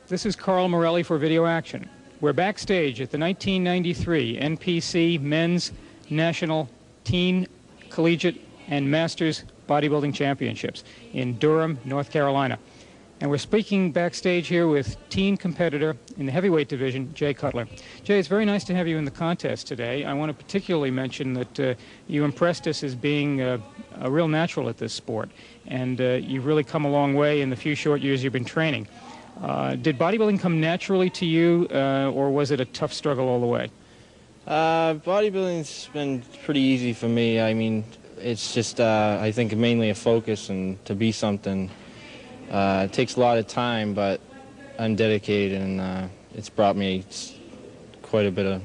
This is Carl Morelli for Video Action. We're backstage at the 1993 NPC Men's National Teen, Collegiate, and Masters Bodybuilding Championships in Durham, North Carolina. And we're speaking backstage here with teen competitor in the heavyweight division, Jay Cutler. Jay, it's very nice to have you in the contest today. I want to particularly mention that you impressed us as being a real natural at this sport, and you've really come a long way in the few short years you've been training. Did bodybuilding come naturally to you, or was it a tough struggle all the way? Bodybuilding's been pretty easy for me. I mean, it's just, I think, mainly a focus and to be something. It takes a lot of time, but I'm dedicated, and it's brought me quite a bit of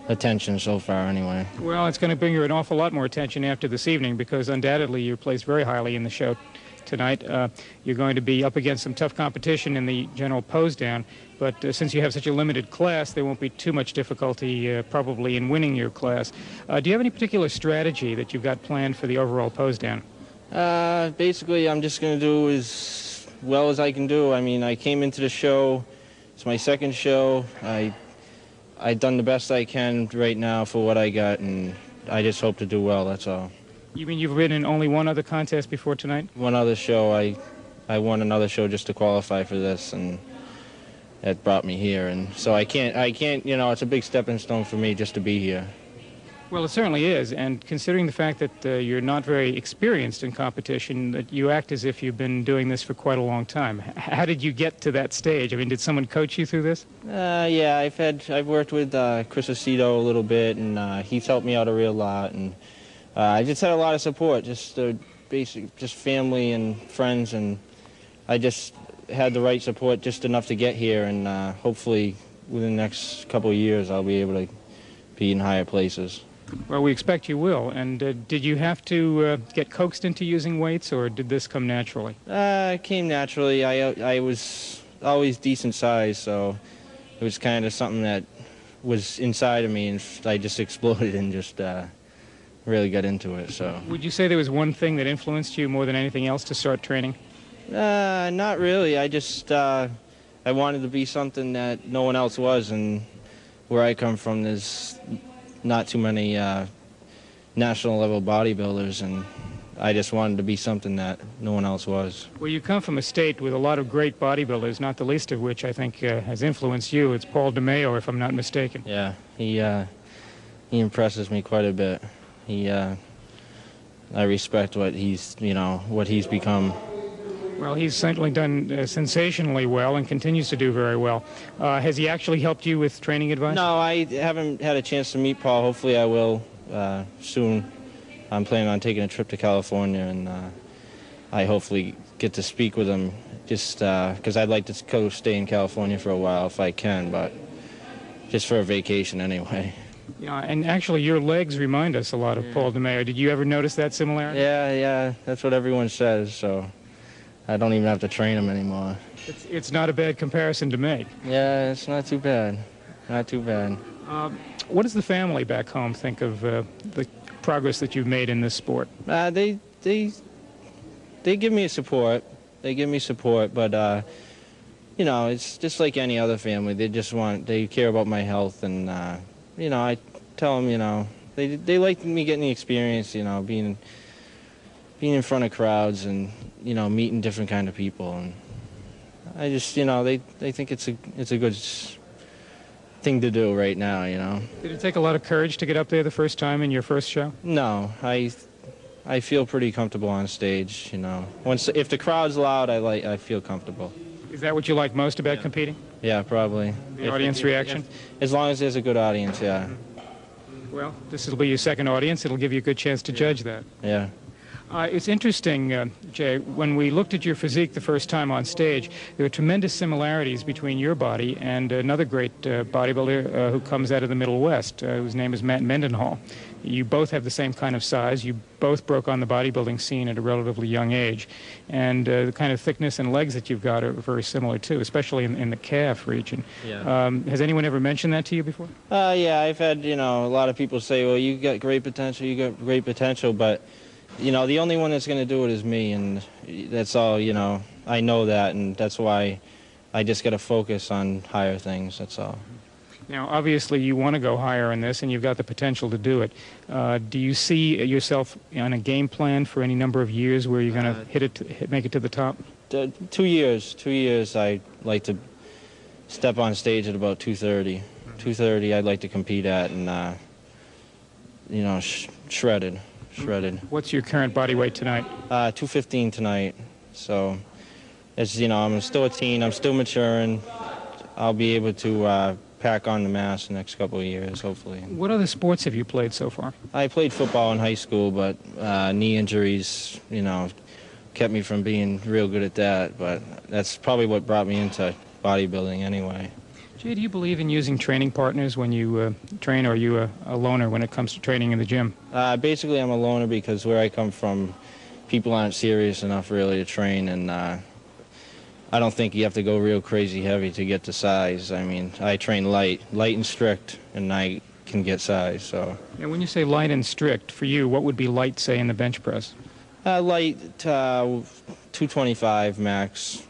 attention so far anyway. Well, it's going to bring you an awful lot more attention after this evening, because undoubtedly you're placed very highly in the show tonight. You're going to be up against some tough competition in the general pose down, but since you have such a limited class, there won't be too much difficulty probably in winning your class. Do you have any particular strategy that you've got planned for the overall pose down? Basically, I'm just going to do as well as I can do. I mean, I came into the show, it's my second show. I've done the best I can right now for what I got, and I just hope to do well, that's all. You mean you've been in only one other contest before tonight? One other show. I won another show just to qualify for this, and that brought me here. And so I can't, you know, it's a big stepping stone for me just to be here. Well, it certainly is, and considering the fact that you're not very experienced in competition, that you act as if you've been doing this for quite a long time. How did you get to that stage? I mean, did someone coach you through this? Yeah, I've worked with Chris Aceto a little bit, and he's helped me out a real lot, and I just had a lot of support, just just family and friends, and I just had the right support, just enough to get here, and hopefully within the next couple of years I'll be able to be in higher places. Well, we expect you will. And did you have to get coaxed into using weights, or did this come naturally? It came naturally. I was always decent size, so it was kind of something that was inside of me, and I just exploded and just really got into it. So. Would you say there was one thing that influenced you more than anything else to start training? Not really. I just I wanted to be something that no one else was, and where I come from, there's not too many national level bodybuilders, and I just wanted to be something that no one else was. Well, you come from a state with a lot of great bodybuilders, not the least of which I think has influenced you. It's Paul DeMeo, if I'm not mistaken. Yeah, he impresses me quite a bit. I respect what he's become. Well, he's certainly done sensationally well and continues to do very well. Has he actually helped you with training advice? No, I haven't had a chance to meet Paul. Hopefully I will soon. I'm planning on taking a trip to California, and I hopefully get to speak with him, just because I'd like to go stay in California for a while if I can, but just for a vacation anyway. Yeah, and actually your legs remind us a lot of Paul DeMeo. Did you ever notice that similarity? Yeah, that's what everyone says, so I don't even have to train him anymore. It's not a bad comparison to make. Yeah, it's not too bad. Not too bad. What does the family back home think of the progress that you've made in this sport? They give me support. They give me support, but you know, it's just like any other family. They care about my health, and you know, I tell them, you know, they like me getting the experience, you know, being in front of crowds and, you know, meeting different kind of people, and I just, you know, they think it's a good thing to do right now, you know. Did it take a lot of courage to get up there the first time in your first show? No, I feel pretty comfortable on stage, you know. If the crowd's loud, I feel comfortable. Is that what you like most about competing? Yeah, probably. The audience reaction? As long as there's a good audience, yeah. Well, this will be your second audience. It'll give you a good chance to judge that. Yeah. It's interesting, Jay, when we looked at your physique the first time on stage, there were tremendous similarities between your body and another great bodybuilder who comes out of the Middle West, whose name is Matt Mendenhall. You both have the same kind of size. You both broke on the bodybuilding scene at a relatively young age. And the kind of thickness and legs that you've got are very similar, too, especially in the calf region. Yeah. Has anyone ever mentioned that to you before? Yeah, I've had, you know, a lot of people say, well, you got great potential, but you know, the only one that's going to do it is me, and that's all, you know. I know that, and that's why I just got to focus on higher things, that's all. Now, obviously, you want to go higher in this, and you've got the potential to do it. Do you see yourself on a game plan for any number of years where you're going to make it to the top? 2 years. 2 years, I'd like to step on stage at about 230. 230, I'd like to compete at, and, you know, shredded. What's your current body weight tonight? 215 tonight. So, as you know, I'm still a teen. I'm still maturing. I'll be able to pack on the mass the next couple of years, hopefully. What other sports have you played so far? I played football in high school, but knee injuries, you know, kept me from being real good at that. But that's probably what brought me into bodybuilding anyway. Jay, do you believe in using training partners when you train, or are you a loner when it comes to training in the gym? Basically, I'm a loner because where I come from, people aren't serious enough really to train, and I don't think you have to go real crazy heavy to get to size. I mean, I train light and strict, and I can get size. So. And when you say light and strict, for you, what would be light, say, in the bench press? Light, 225 max.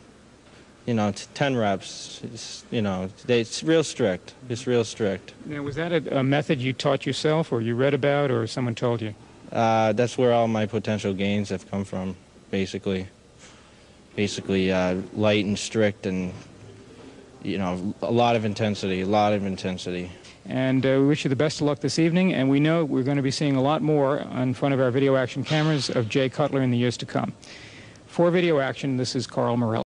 You know, 10 reps. You know, it's real strict. It's real strict. Now, was that a method you taught yourself, or you read about, or someone told you? That's where all my potential gains have come from, basically. Light and strict, and, you know, a lot of intensity. And we wish you the best of luck this evening, and we know we're going to be seeing a lot more in front of our video action cameras of Jay Cutler in the years to come. For Video Action, this is Carl Morelli.